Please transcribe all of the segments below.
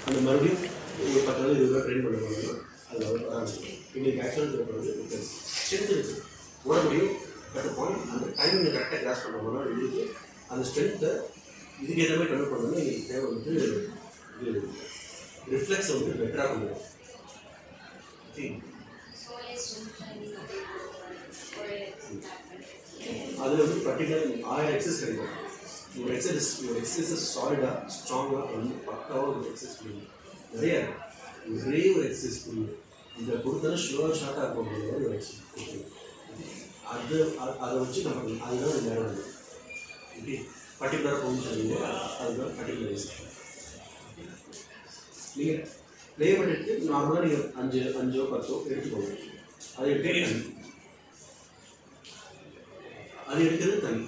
அந்த மறுபடியும் ஒரு 10 நாள் 20 நாள் ட்ரெயின் பண்ண போனோம்னா அது இன்னைக்கு ஆக்சுவலாக தேவைப்படுறது ஸ்ட்ரென்த் இருக்குது ஓட முடியும். பட் பாயிண்ட் அந்த டைமிங் கரெக்டாக கிராஸ் பண்ணோம்னா இதுக்கு அந்த ஸ்ட்ரென்த்தை இதுக்கு ஏற்ற மாதிரி கன்வெர்ட் பண்ணோம்னா எங்களுக்கு தேவை வந்து இது ரிஃப்ளெக்ஸ் வந்து பெட்டராக பண்ணுவோம். அதில் வந்து பர்டிகுலர் 1000 எக்ஸசைஸ் கிடைக்கும். ஒரு எக்ஸசைஸ் சாலிடாக ஸ்ட்ராங்காக வந்து பக்காவாக ஒரு எக்ஸசைஸ் பண்ணுங்க. நிறைய ஒரே ஒரு எக்ஸசைஸ் பண்ணுங்க. இந்த பொறுத்தவரை ஸ்லோவாக ஷார்ட்டாக போகிறது ஒரு எக்ஸசைஸ் கொடுக்கணும். அதை வச்சு நம்ம அதுதான் நேரம் வந்து ஓகே பர்டிகுலராக போகணும்னு சொல்லுவீங்க. அதுதான் பர்டிகுலர் எக்ஸசைஸ். நீங்கள் ப்ளே பண்ணிட்டு நார்மலாக நீங்கள் 5 10 எடுத்துக்கோங்க. அதை எடுத்து அது எடுக்கிறது தனி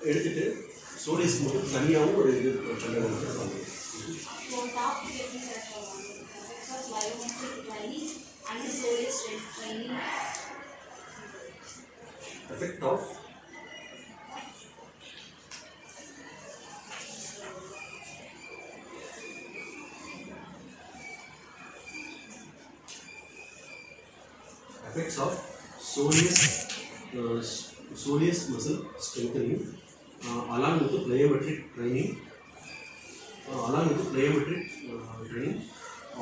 எடுத்துட்டு சோலிஸ் மட்டும் தனியாகவும் ஒரு இது பண்ணுறது. Effect of effects of soleus muscle strengthening along with the plyometric training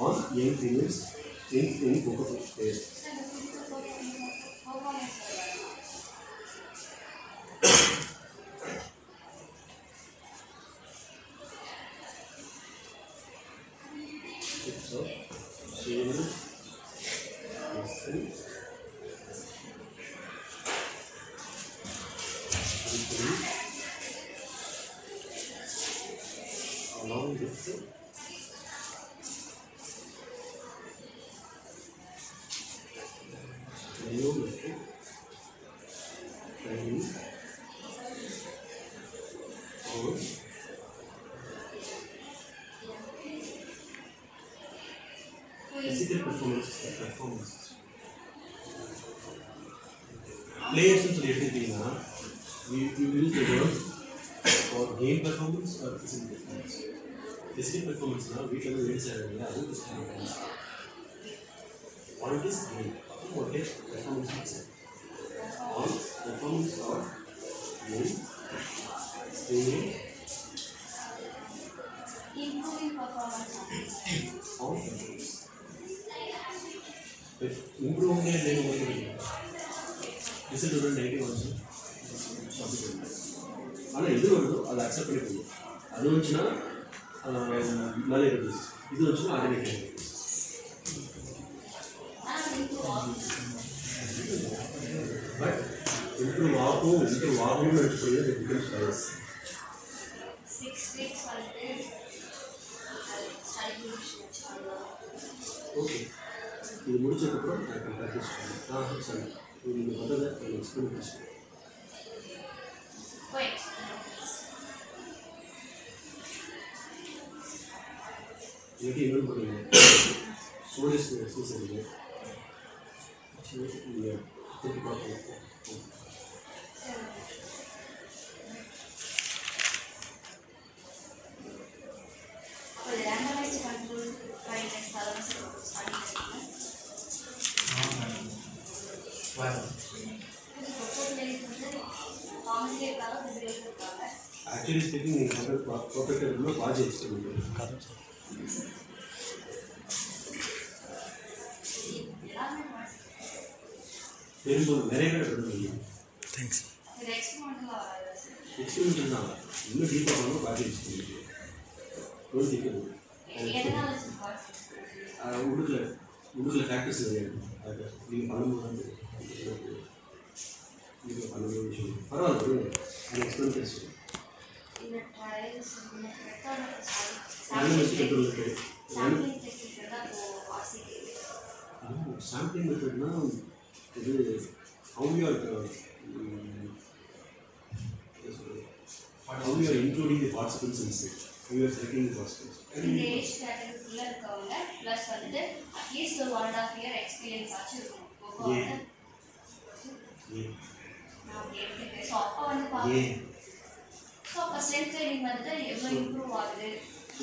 on young females in poker players. So, along with the plyometric training on physical performances. Players in எடுத்துக்கிட்டீங்கன்னா we will develop for game performance or physical performance. Physical performance na வீட்ல இருந்து வெளிய சேரறீங்க அது physical performance. What is game? What is performance? All performance of game improving performance of performance. If improving है लेकिन वो नहीं result उधर negative answer ஆனால் இது வருதோ அதை அக்செப்ட் பண்ணி போகும். அது வந்துச்சுன்னா நல்ல இருக்குது, இது வந்துச்சுன்னா அது நெகட்டிவ். பட் இம்ப்ரூவ் ஆகும்னு எடுத்துக்கொள்ள it becomes bias. 6 weeks வந்து ஸ்டடி ஓகே இது முடிச்சதுக்கப்புறம் நான் ப்ராக்டிஸ் பண்ணுவேன். சரி நீங்கள் பண்ணுறதை எக்ஸ்பிளைன் பண்ணுவேன். எப்படி இன்னொன்று பண்ணுவீங்க சோலியஸ் எக்ஸசைஸ் இருக்குது நீங்கள் திருப்பி பார்க்கலாம். Actually speaking, you have a perfect large experiment. நிறைய பேர் எடுத்துருக்கீங்க. தேங்க்ஸ். எக்ஸ்பெரிமெண்ட் தான் இன்னும் டீப்பாக பண்ணணும். பாதி எக்ஸ்பெரிமெண்ட் ஒரு திக்கிறது உடுக்கில் ஃபேக்டர்ஸ் கிடையாது. அது நீங்கள் பண்ணும்போது வந்து நீங்கள் பண்ணும்போது விஷயம் பரவாயில்ல. அது எக்ஸ்பெரிமெண்ட் சொல்லு. சாம்பிளிங் மெத்தட்னா இது how you are including the participants in it. How you are selecting the participants. இந்த ஏஜ் கேட்டகரிக்குள்ள இருக்கவங்க ப்ளஸ் வந்துட்டு அட்லீஸ்ட் ஒரு 1.5 year எக்ஸ்பீரியன்ஸ் ஆச்சு இருக்கும். ஸோ அப்போ வந்து ஸோ அப்போ ஸ்ட்ரென்த் ட்ரைனிங் வந்துட்டு எவ்வளோ இம்ப்ரூவ் ஆகுது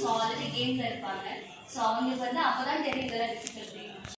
ஸோ ஆல்ரெடி கேமில் இருப்பாங்க. ஸோ அவங்களுக்கு வந்து அப்போ தான் தெரியும் இதெல்லாம் டிஃபிகல்ட்